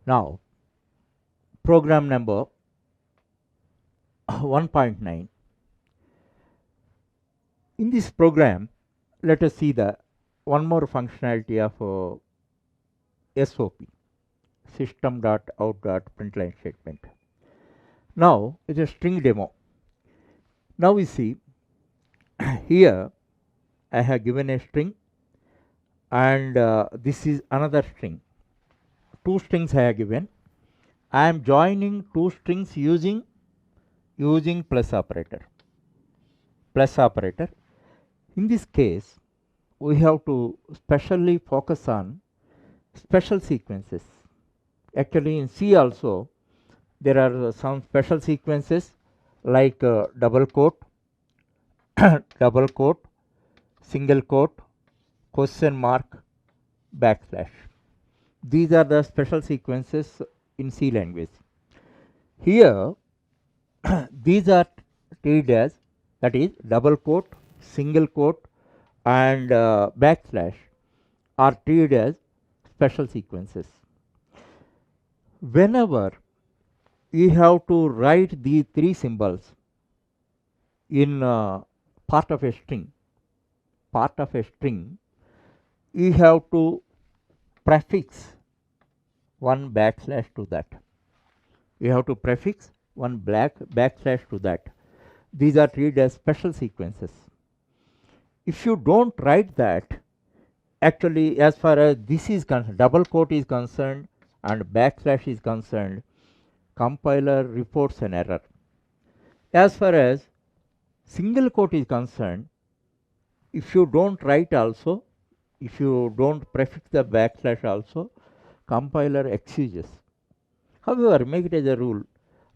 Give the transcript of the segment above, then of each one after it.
Now, program number 1.9. In this program, let us see the one more functionality of SOP, system.out.println statement. Now, it is a string demo. Now we see here I have given a string, and this is another string. Two strings I have given. I am joining two strings using plus operator. Plus operator. In this case, we have to specially focus on special sequences. Actually, in C also there are some special sequences like double quote, double quote, single quote, question mark, backslash. These are the special sequences in C language. Here, these are treated as, that is, double quote, single quote, and backslash are treated as special sequences. Whenever you have to write these three symbols in part of a string, you have to prefix one backslash to that. You have to prefix one backslash to that. These are treated as special sequences. If you don't write that, actually, as far as this is concerned, double quote is concerned and backslash is concerned, compiler reports an error. As far as single quote is concerned, if you don't write also, if you don't prefix the backslash also, compiler excuses. However, make it as a rule.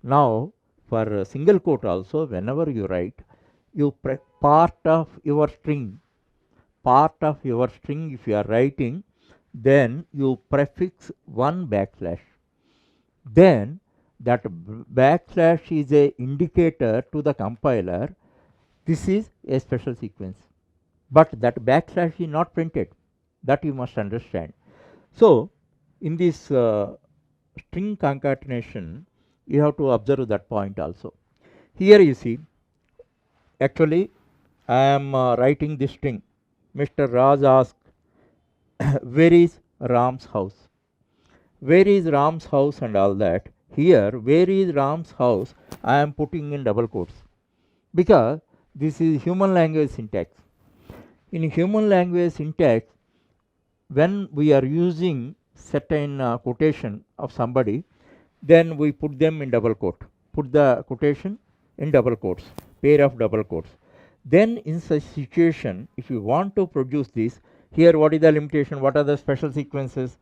Now, for single quote also, whenever you write, you part of your string, if you are writing, then you prefix one backslash. Then that backslash is a indicator to the compiler. This is a special sequence, but that backslash is not printed. That you must understand. So, in this string concatenation, you have to observe that point also. Here you see, actually, I am writing this string. Mr. Raj asks, where is Ram's house? Where is Ram's house and all that? Here, where is Ram's house? I am putting in double quotes because this is human language syntax. In human language syntax, when we are using certain quotation of somebody, then we put them in double quote. Put the quotation in double quotes, pair of double quotes. Then in such situation, if you want to produce this, here what is the limitation? What are the special sequences?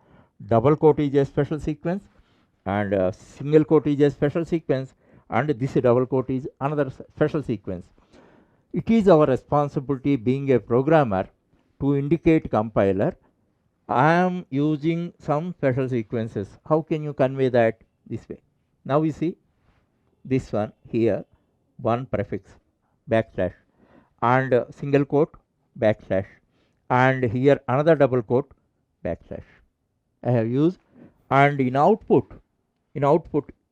Double quote is a special sequence, and single quote is a special sequence, and this double quote is another special sequence. It is our responsibility, being a programmer, to indicate compiler, I am using some special sequences. How can you convey that? This way. Now we see this one here, one prefix backslash, and single quote backslash, and here another double quote backslash I have used. And in output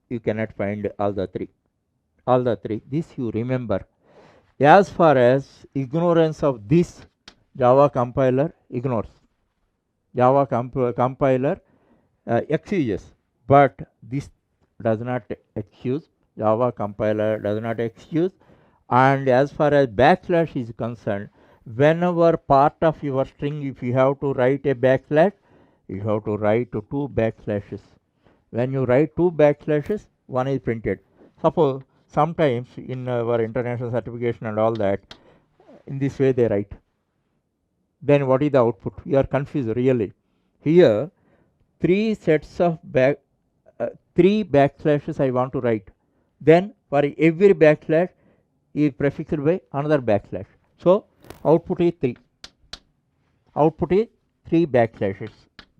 you cannot find all the three. This you remember. As far as ignorance of this, Java compiler ignores. Java compiler excuses, but this does not excuse. Java compiler does not excuse. And as far as backslash is concerned, whenever part of your string, if you have to write a backslash, you have to write two backslashes. When you write two backslashes, one is printed. Suppose sometimes in our international certification and all that, in this way they write. Then what is the output? You are confused really. Here, three sets of three backslashes I want to write. Then for every backslash is prefixed by another backslash. So output is 3. Output is 3 backslashes.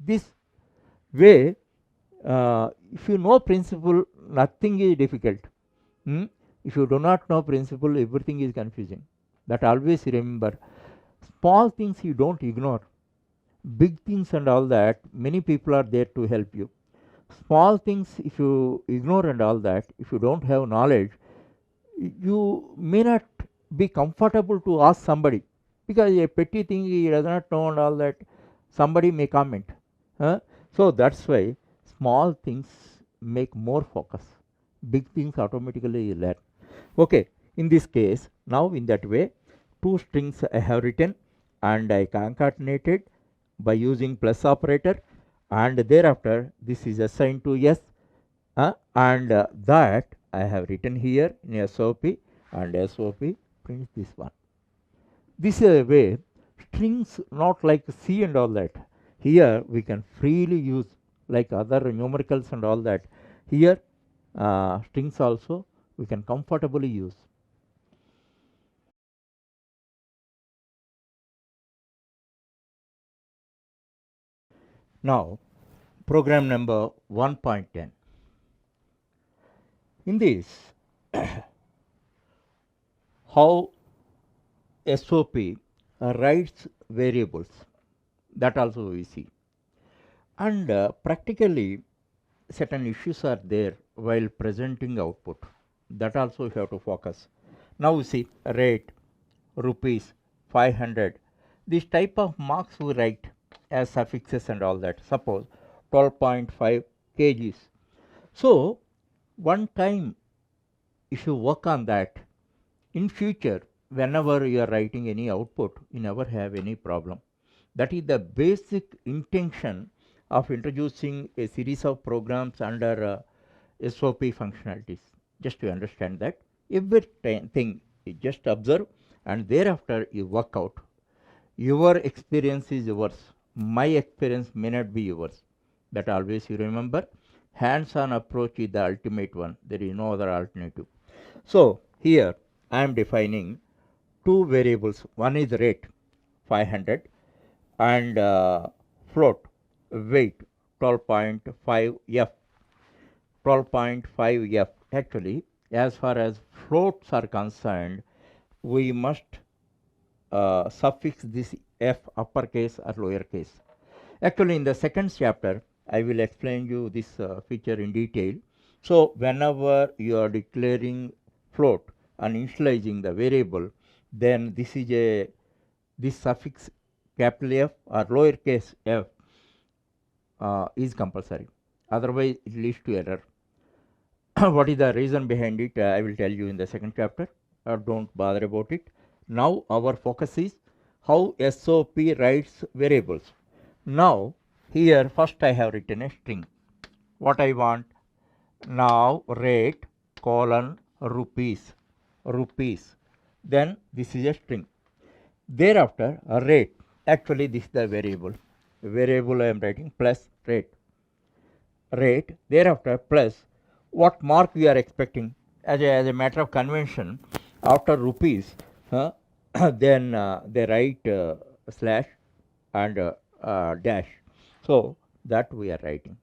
This way, if you know principle, nothing is difficult. If you do not know principle, everything is confusing. That always remember. Small things you don't ignore. Big things and all that, many people are there to help you. small things, if you ignore and all that, if you don't have knowledge, you may not be comfortable to ask somebody, because a petty thing he does not know and all that, somebody may comment. Huh? So that's why small things make more focus. Big things automatically you learn. Okay, in this case, now in that way, two strings I have written and I concatenated by using plus operator, and thereafter this is assigned to S, and that I have written here in SOP, and SOP prints this one. This is a way strings, not like C and all that. Here we can freely use like other numericals and all that. Here strings also we can comfortably use. Now program number 1.10. In this, how SOP writes variables, that also we see. And practically certain issues are there while presenting output, that also you have to focus. Now you see rate, rupees, 500, this type of marks we write as suffixes and all that. Suppose 12.5 kgs. So one time if you work on that, in future whenever you are writing any output, you never have any problem. That is the basic intention of introducing a series of programs under SOP functionalities. Just to understand that everything you just observe and thereafter you work out. Your experience is yours, my experience may not be yours. That always you remember. Hands-on approach is the ultimate one, there is no other alternative. So here I am defining two variables. One is rate 500 and float weight 12.5 f. 12.5 f. Actually, as far as floats are concerned, we must suffix this f uppercase or lowercase. Actually, in the second chapter, I will explain you this feature in detail. So whenever you are declaring float and initializing the variable, then this suffix capital F or lowercase f is compulsory. Otherwise, it leads to error. What is the reason behind it? I will tell you in the second chapter. Don't bother about it. Now our focus is how SOP writes variables. Now here first I have written a string. What I want? Now rate colon rupees, rupees. Then this is a string. Thereafter a rate. Actually this is the variable. Variable I am writing plus rate. Rate. Thereafter plus what mark we are expecting. As a matter of convention, after rupees, then they write slash and dash. So that we are writing.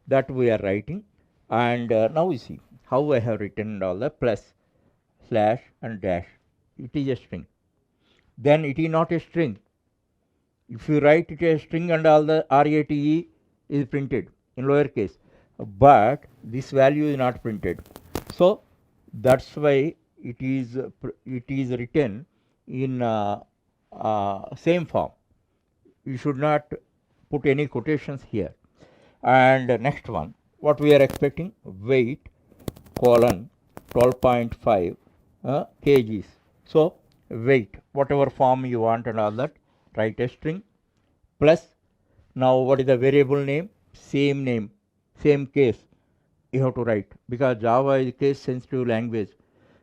That we are writing. And now we see how I have written all the plus, slash and dash. It is a string. Then it is not a string. If you write it a string and all the RATE is printed in lowercase, but this value is not printed. So that's why it is written in same form. You should not put any quotations here. And next one, what we are expecting? Weight colon 12.5 kgs. So weight, whatever form you want and all that, write a string plus. Now what is the variable name? Same name, same case you have to write, because Java is case sensitive language.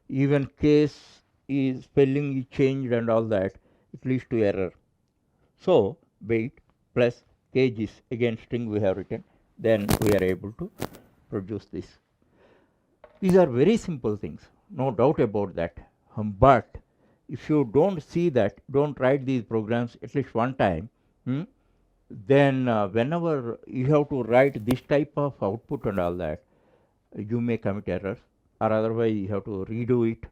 Even case is spelling is changed and all that, it leads to error. So weight plus kgs, again string we have written, then we are able to produce this. These are very simple things, no doubt about that. But if you don't see that, don't write these programs at least one time, then whenever you have to write this type of output and all that, you may commit errors, or otherwise you have to redo it.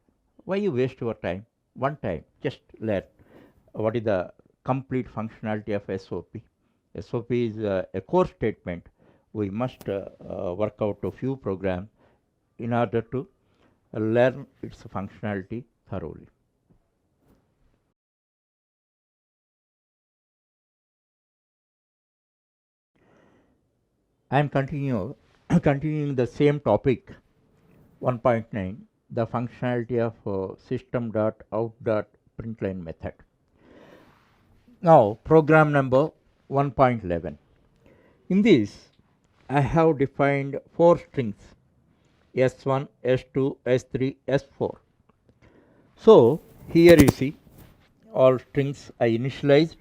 Why you waste your time? One time, just learn what is the complete functionality of SOP. SOP is a core statement we must work out a few programs in order to learn its functionality thoroughly. I am continuing the same topic 1.9, the functionality of system.out.println method. Now program number 1.11. In this I have defined 4 strings S1, S2, S3, S4. So here you see all strings I initialized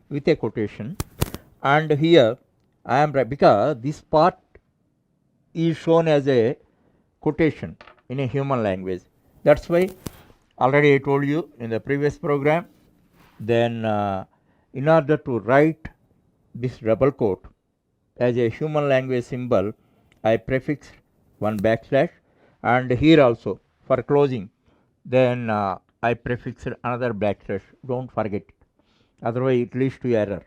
with a quotation, and here I am because this part is shown as a quotation in a human language. That's why already I told you in the previous program. Then in order to write this double quote as a human language symbol, I prefixed one backslash, and here also for closing then I prefixed another backslash. Don't forget it, otherwise it leads to error.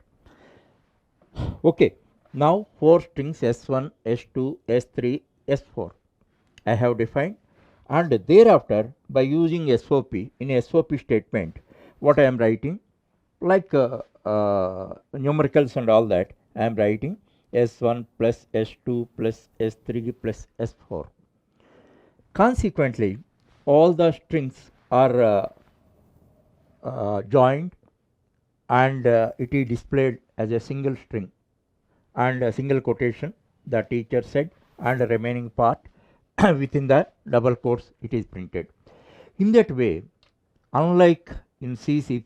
Okay, now 4 strings S1, S2, S3, S4 I have defined, and thereafter by using SOP, in SOP statement what I am writing, like numericals and all that, I am writing S1 plus S2 plus S3 plus S4. Consequently, all the strings are joined, and it is displayed as a single string and a single quotation, the teacher said, and the remaining part within the double quotes it is printed. In that way, unlike in C, C++,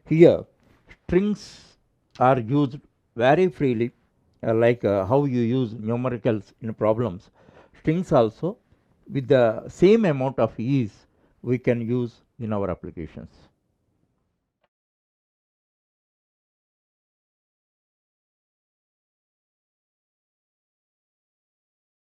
here strings are used very freely, like how you use numericals in problems. Strings also with the same amount of ease we can use in our applications.